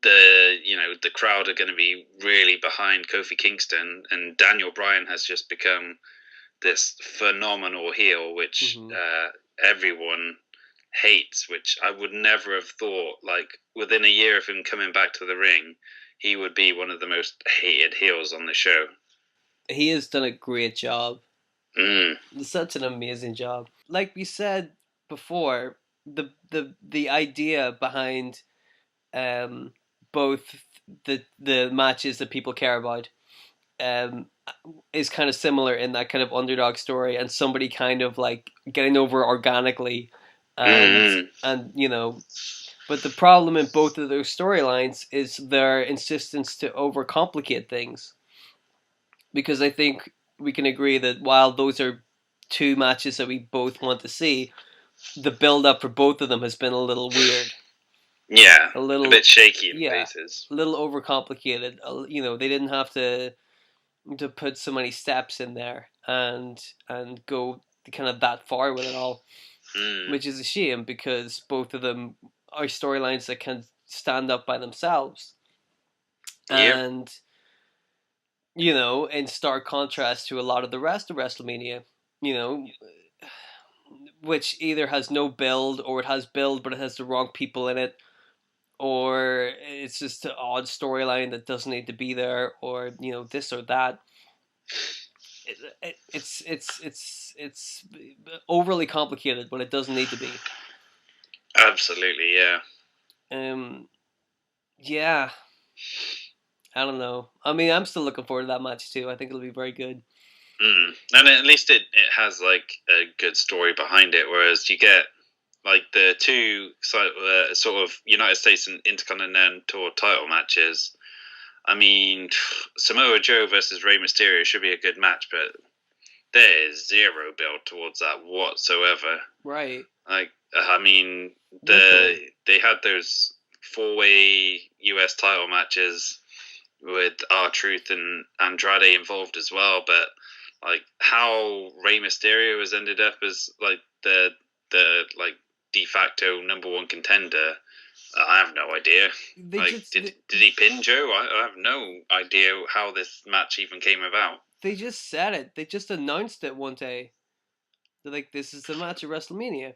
the crowd are going to be really behind Kofi Kingston, and Daniel Bryan has just become this phenomenal heel, which everyone hates, which I would never have thought. Like within a year of him coming back to the ring, he would be one of the most hated heels on the show. He has done a great job. Mm. Such an amazing job. Like we said before, the idea behind both the matches that people care about um, is kind of similar in that kind of underdog story and somebody kind of like getting over organically, and you know, but the problem in both of those storylines is their insistence to overcomplicate things, because I think we can agree that while those are two matches that we both want to see, the build up for both of them has been a little weird. Yeah, a bit shaky in yeah, places. a little overcomplicated. You know, they didn't have to put so many steps in there and go kind of that far with it all, which is a shame because both of them are storylines that can stand up by themselves. Yep. And you know, in stark contrast to a lot of the rest of WrestleMania, you know, which either has no build or it has build but it has the wrong people in it, or it's just an odd storyline that doesn't need to be there, or you know, this or that. It's overly complicated when it doesn't need to be. Absolutely, yeah. Yeah. I don't know. I mean, I'm still looking forward to that match too. I think it'll be very good. And at least it has like a good story behind it, whereas you get like the two sort of United States and Intercontinental title matches. I mean, Samoa Joe versus Rey Mysterio should be a good match, but there is zero build towards that whatsoever. Right. Like, I mean, they had those 4-way US title matches with R-Truth and Andrade involved as well, but like how Rey Mysterio has ended up as like the like de facto number one contender, I have no idea. Did he pin Joe? I have no idea how this match even came about. They just said it. They just announced it one day. They're like, "This is the match at WrestleMania,"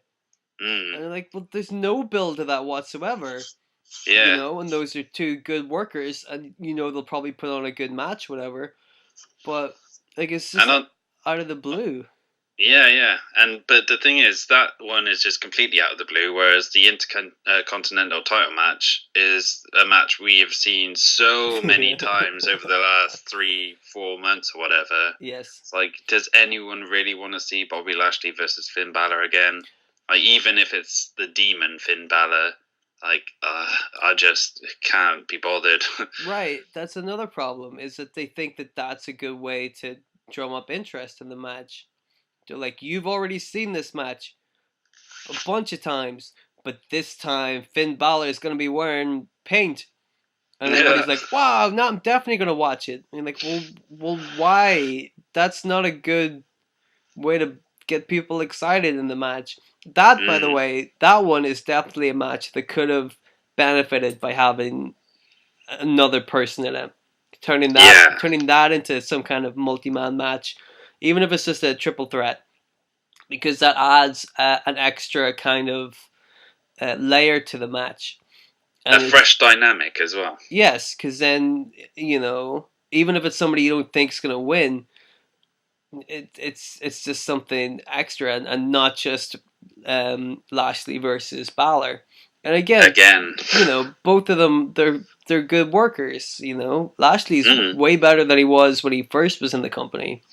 and they're like, "Well, there's no build to that whatsoever." Yeah. You know, and those are two good workers, and you know they'll probably put on a good match, whatever. But like, it's just out of the blue. Yeah, but the thing is, that one is just completely out of the blue, whereas the Intercontinental title match is a match we have seen so many times over the last 3-4 months or whatever. Yes. It's like, does anyone really want to see Bobby Lashley versus Finn Balor again? Like, even if it's the demon Finn Balor, like, I just can't be bothered. Right, that's another problem, is that they think that that's a good way to drum up interest in the match. They're like, you've already seen this match a bunch of times, but this time Finn Balor is going to be wearing paint. And everybody's like, wow, no, I'm definitely going to watch it. And you're like, well, why? That's not a good way to get people excited in the match. That, by the way, that one is definitely a match that could have benefited by having another person in it. Turning that into some kind of multi-man match, even if it's just a triple threat, because that adds an extra kind of layer to the match. And a fresh dynamic as well. Yes, because then, you know, even if it's somebody you don't think is going to win, it's just something extra, and not just Lashley versus Balor. And again, you know, both of them, they're good workers. You know, Lashley's way better than he was when he first was in the company.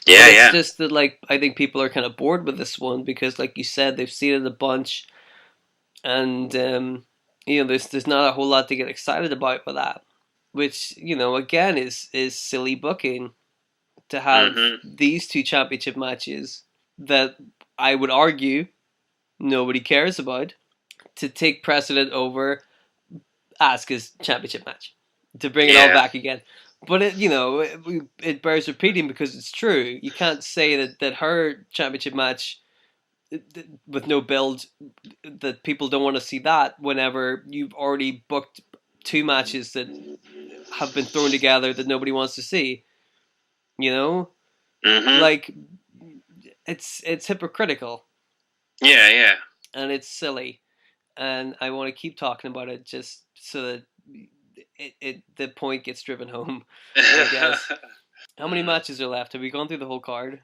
Yeah, but it's just that, like, I think people are kind of bored with this one because, like you said, they've seen it a bunch, and you know, there's not a whole lot to get excited about with that, which, you know, again is silly booking to have these two championship matches that I would argue nobody cares about to take precedent over Asuka's championship match, to bring it all back again. But it, you know, it bears repeating because it's true. You can't say that her championship match with no build, that people don't want to see that whenever you've already booked two matches that have been thrown together that nobody wants to see. You know, like it's hypocritical. Yeah. and it's silly, and I want to keep talking about it just so that the point gets driven home. I guess. How many Mm. matches are left? Have we gone through the whole card?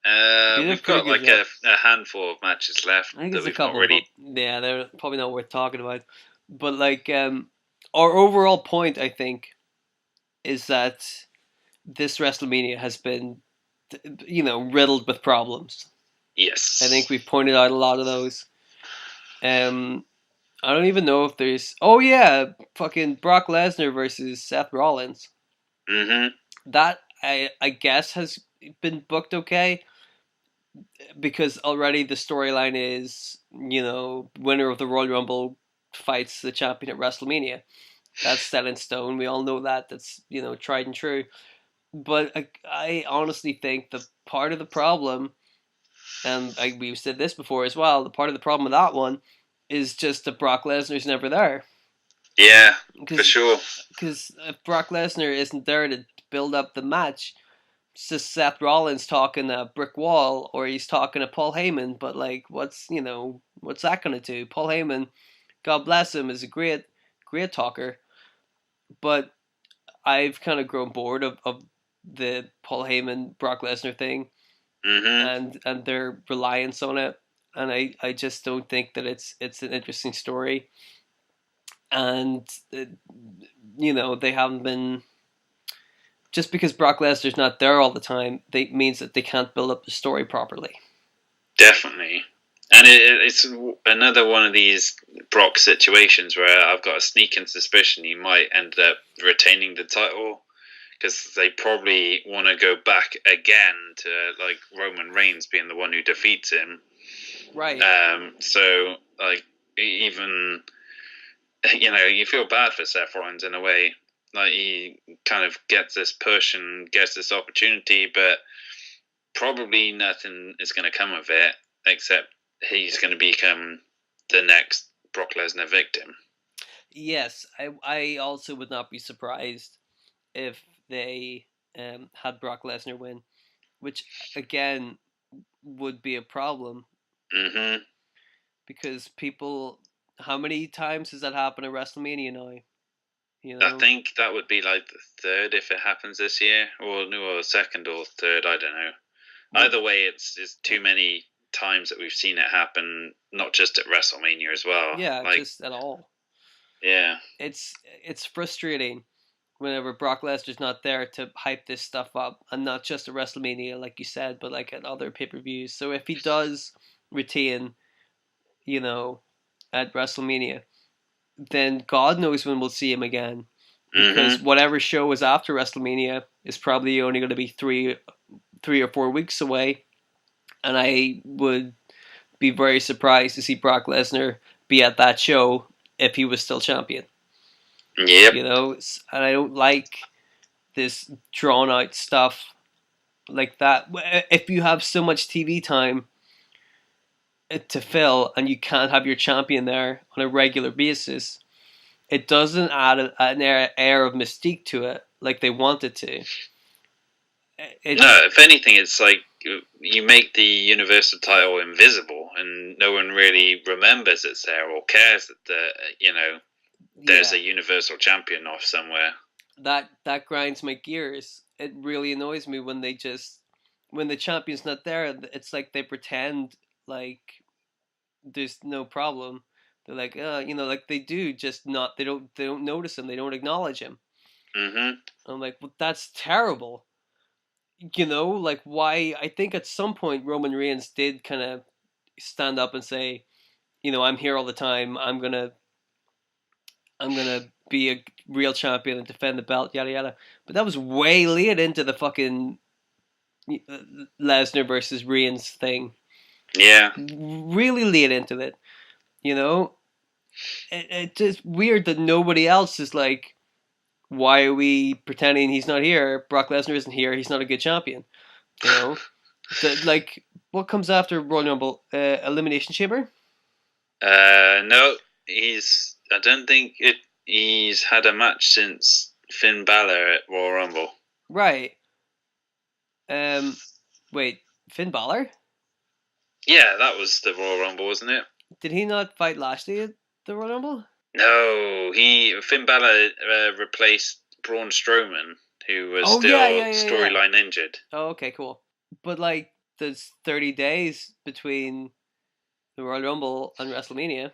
We did a We've pretty got good like job. a handful of matches left I think that there's a we've not couple, but really. yeah, they're probably not worth talking about. But like, our overall point, I think, is that this WrestleMania has been, riddled with problems. I think Yes. we've pointed out a lot of those. Um, I don't even know if there's. Oh yeah, fucking Brock Lesnar versus Seth Rollins. Mhm. That I guess has been booked okay because already the storyline is winner of the Royal Rumble fights the champion at WrestleMania. That's set in stone. We all know that. That's tried and true. But I honestly think the part of the problem, and we've said this before as well, the part of the problem with that one is just that Brock Lesnar's never there. Yeah, for Because sure. if Brock Lesnar isn't there to build up the match, it's just Seth Rollins talking a brick wall, or he's talking to Paul Heyman. But like, what's that gonna do? Paul Heyman, God bless him, is a great talker, but I've kind of grown bored of the Paul Heyman Brock Lesnar thing, Mhm. and their reliance on it, and I just don't think that it's an interesting story, and they haven't been. Just because Brock Lesnar's not there all the time, they means that they can't build up the story properly. Definitely. And it's another one of these Brock situations where I've got a sneaking suspicion he might end up retaining the title because they probably want to go back again to like Roman Reigns being the one who defeats him. Right. So like even you feel bad for Seth Rollins in a way. Like he kind of gets this push and gets this opportunity, but probably nothing is going to come of it except he's going to become the next Brock Lesnar victim. Yes, I also would not be surprised if they had Brock Lesnar win, which again would be a problem Hmm. because people. How many times has that happened at WrestleMania now? You I know. think that would be like the third if it happens this year, or no, or second or third. I don't know. Well, Either way, it's too many times that we've seen it happen, not just at WrestleMania as well. yeah, Like, just at all. yeah, It's frustrating whenever Brock Lesnar's not there to hype this stuff up, and not just at WrestleMania, like you said, but like at other pay per views. So if he does retain, you know, at WrestleMania, then God knows when we'll see him again. Because hmm, whatever show is after WrestleMania is probably only going to be three or 4 weeks away, and I would be very surprised to see Brock Lesnar be at that show if he was still champion. yep. And I don't like this drawn out stuff like that. If you have so much TV time to fill and you can't have your champion there on a regular basis, it doesn't add an air of mystique to it like they want it to. No, It's if anything, it's like you make the Universal title invisible, and no one really remembers it's there or cares that there's yeah, a Universal Champion off somewhere. that grinds my gears. It really annoys me when when the champion's not there. It's like they pretend like there's no problem. They're like, like they do, just not. They don't notice him. They don't acknowledge him. Hmm. I'm like, well, that's terrible. Like why? I think at some point Roman Reigns did kind of stand up and say, I'm here all the time. I'm gonna be a real champion and defend the belt, yada yada. But that was way late into the fucking Lesnar versus Reigns thing. Yeah, Really late into it, you know. It's just weird that nobody else is like, why are we pretending he's not here? Brock Lesnar isn't here. He's not a good champion. You know, like what comes after Royal Rumble? Elimination Chamber. no, he's. I don't think it. He's had a match since Finn Balor at Royal Rumble. Right. Wait, Finn Balor? Yeah, that was the Royal Rumble, wasn't it? Did he not fight Lashley at the Royal Rumble? No, Finn Balor replaced Braun Strowman, who was Yeah. storyline injured. Oh, okay, cool. But like, there's 30 days between the Royal Rumble and WrestleMania.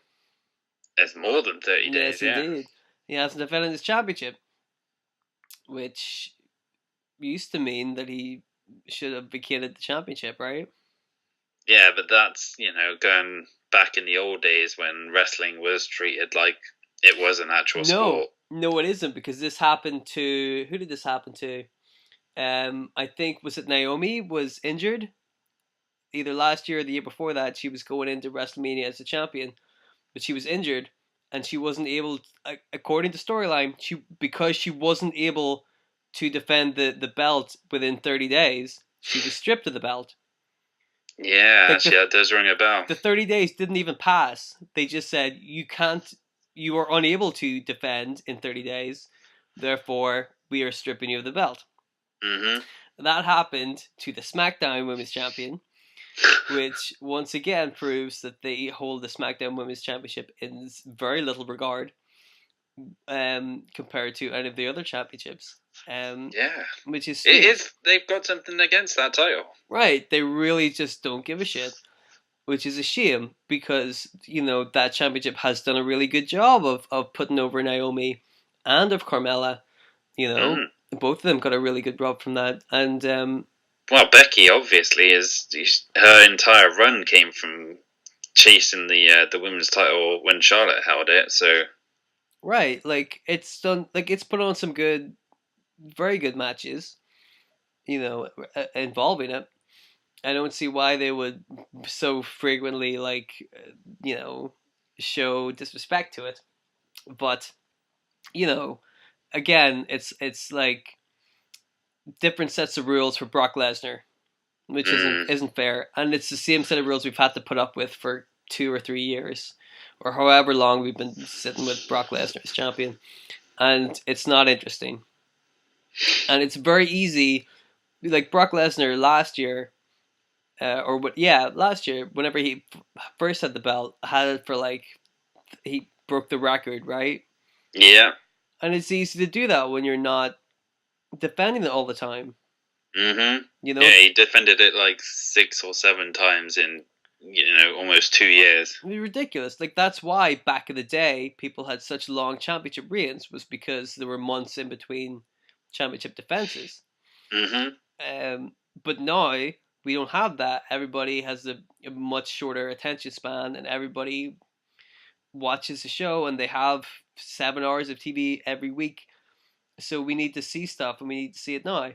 It's more than 30 Yes, days, yeah. indeed. He hasn't defended his championship, which used to mean that he should have vacated the championship, right? Yeah, but that's, going back in the old days when wrestling was treated like it was an actual sport. No, it isn't, because this happened to, who did this happen to? I think, was it Naomi was injured either last year or the year before that. She was going into WrestleMania as a champion, but she was injured and she wasn't able, according to storyline, because she wasn't able to defend the belt within 30 days, she was stripped of the belt. Yeah, actually, that does ring a bell. The 30 days didn't even pass. They just said, you are unable to defend in 30 days, therefore we are stripping you of the belt. Mm-hmm. That happened to the SmackDown Women's Champion, which once again proves that they hold the SmackDown Women's Championship in very little regard compared to any of the other championships. Yeah, which is strange. It is. They've got something against that title, right? They really just don't give a shit, which is a shame, because that championship has done a really good job of putting over Naomi and of Carmella. Both of them got a really good rub from that, and well, Becky obviously her entire run came from chasing the women's title when Charlotte held it. So right, like it's done, like it's put on some good, very good matches, involving it. I don't see why they would so frequently show disrespect to it. But again, it's like different sets of rules for Brock Lesnar, which isn't fair, and it's the same set of rules we've had to put up with for 2 or 3 years, or however long we've been sitting with Brock Lesnar as champion, and it's not interesting. And it's very easy, like Brock Lesnar last year. Last year, whenever he first had the belt, had it for he broke the record, right? Yeah. And it's easy to do that when you're not defending it all the time. Mm-hmm. Yeah, he defended it 6 or 7 times in, almost 2 years. It was ridiculous. Like, that's why back in the day people had such long championship reigns, was because there were months in between championship defenses. Mm-hmm. But now we don't have that. Everybody has a much shorter attention span, and everybody watches the show, and they have 7 hours of TV every week. So we need to see stuff, and we need to see it now.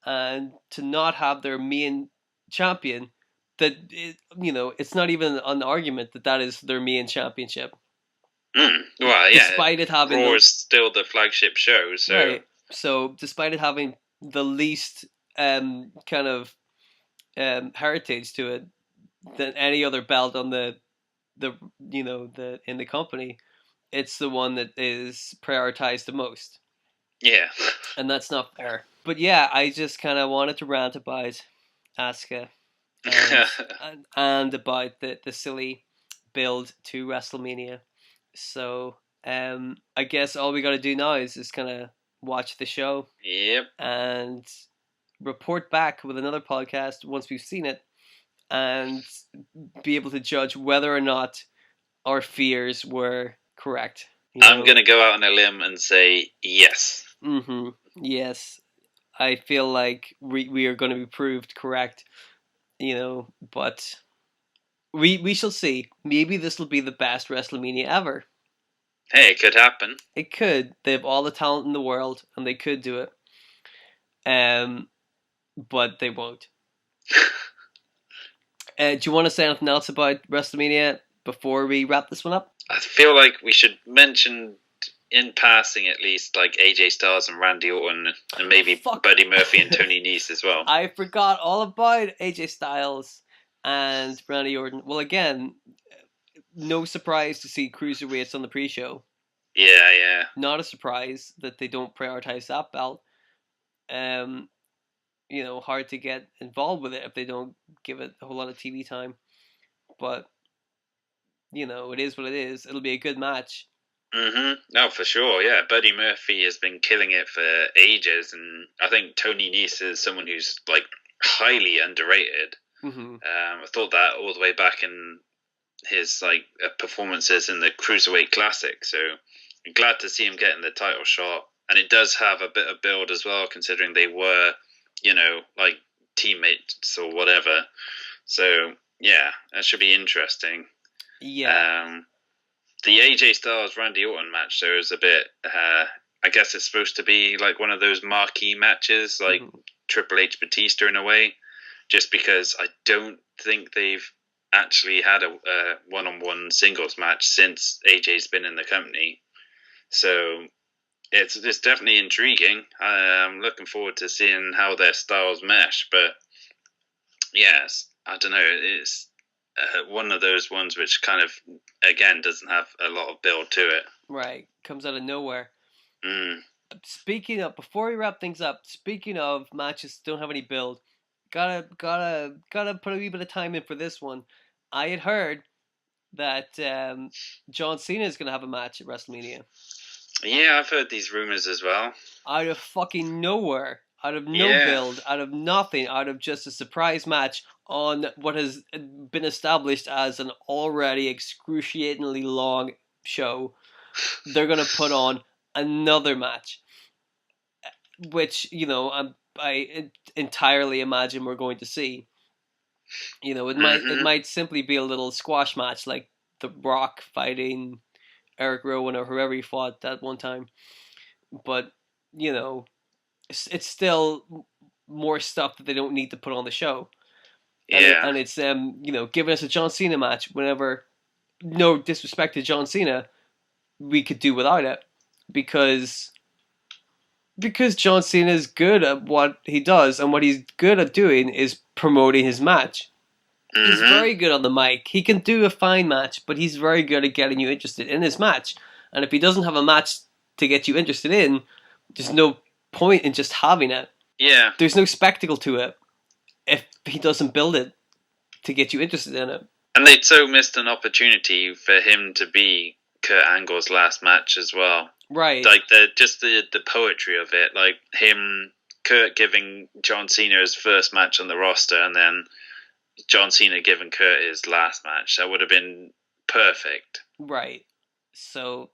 And to not have their main champion, it's not even an argument that is their main championship. Well, yeah. Despite it having Raw is still the flagship show, so right. So despite it having the least kind of heritage to it than any other belt on the in the company, it's the one that is prioritized the most. Yeah. And that's not fair. But yeah, I just kind of wanted to rant about Asuka and about the silly build to WrestleMania. So I guess all we got to do now is just kind of watch the show. Yep. And report back with another podcast once we've seen it, and be able to judge whether or not our fears were correct. I'm going to go out on a limb and say yes. Mm-hmm. Yes. I feel like we are going to be proved correct, but we shall see. Maybe this will be the best WrestleMania ever. Hey, it could happen. It could. They have all the talent in the world, and they could do it. But they won't. Do you want to say anything else about WrestleMania before we wrap this one up? I feel like we should mention, in passing at least, AJ Styles and Randy Orton, and maybe Buddy Murphy and Tony Nese as well. I forgot all about AJ Styles and Randy Orton. Well, again, no surprise to see cruiserweights on the pre-show. Yeah. Not a surprise that they don't prioritize that belt. Hard to get involved with it if they don't give it a whole lot of TV time. But it is what it is. It'll be a good match. No, for sure. Yeah, Buddy Murphy has been killing it for ages, and I think Tony Nese is someone who's like highly underrated. I thought that all the way back in his like performances in the Cruiserweight Classic. So I'm glad to see him getting the title shot, and it does have a bit of build as well, considering they were, like teammates or whatever. So yeah, that should be interesting. Yeah. The AJ Styles Randy Orton match though is a bit. I guess it's supposed to be like one of those marquee matches, like Triple H Batista in a way, just because I don't think they've actually had a one-on-one singles match since AJ's been in the company. So it's definitely intriguing. I'm looking forward to seeing how their styles mesh. But yes, I don't know. It's one of those ones which kind of, again, doesn't have a lot of build to it. Right. Comes out of nowhere. Speaking of, before we wrap things up, speaking of matches that don't have any build, gotta put a wee bit of time in for this one. I had heard that John Cena is gonna have a match at WrestleMania. Yeah, I've heard these rumors as well. Out of fucking nowhere, out of no build, out of nothing, out of just a surprise match on what has been established as an already excruciatingly long show. They're gonna put on another match, which I entirely imagine we're going to see. It might simply be a little squash match like The Rock fighting Eric Rowan or whoever he fought that one time. But it's still more stuff that they don't need to put on the show. Yeah, and it's giving us a John Cena match whenever. No disrespect to John Cena, we could do without it because John Cena is good at what he does, and what he's good at doing is promoting his match. He's very good on the mic. He can do a fine match, but he's very good at getting you interested in his match. And if he doesn't have a match to get you interested in, there's no point in just having it. Yeah. There's no spectacle to it if he doesn't build it to get you interested in it. And they'd so missed an opportunity for him to be Kurt Angle's last match as well. Right. Like the poetry of it, like Kurt giving John Cena his first match on the roster, and then John Cena giving Kurt his last match. That would have been perfect. Right. So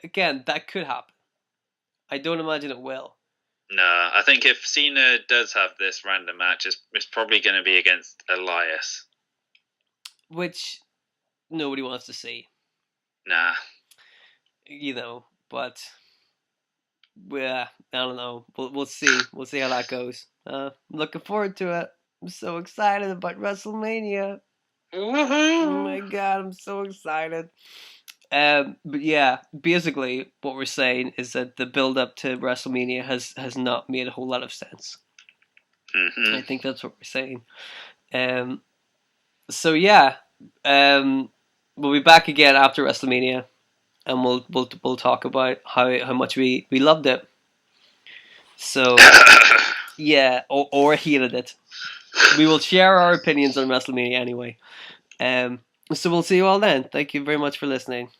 again, that could happen. I don't imagine it will. No, I think if Cena does have this random match, it's probably going to be against Elias. Which nobody wants to see. Nah. But I don't know. We'll see. We'll see how that goes. I'm looking forward to it. I'm so excited about WrestleMania. Woohoo! Oh my god, I'm so excited. But yeah, basically what we're saying is that the build up to WrestleMania has not made a whole lot of sense. I think that's what we're saying. So yeah, we'll be back again after WrestleMania, and we'll talk about how much we loved it. So yeah, or hated it. We will share our opinions on WrestleMania anyway. So we'll see you all then. Thank you very much for listening.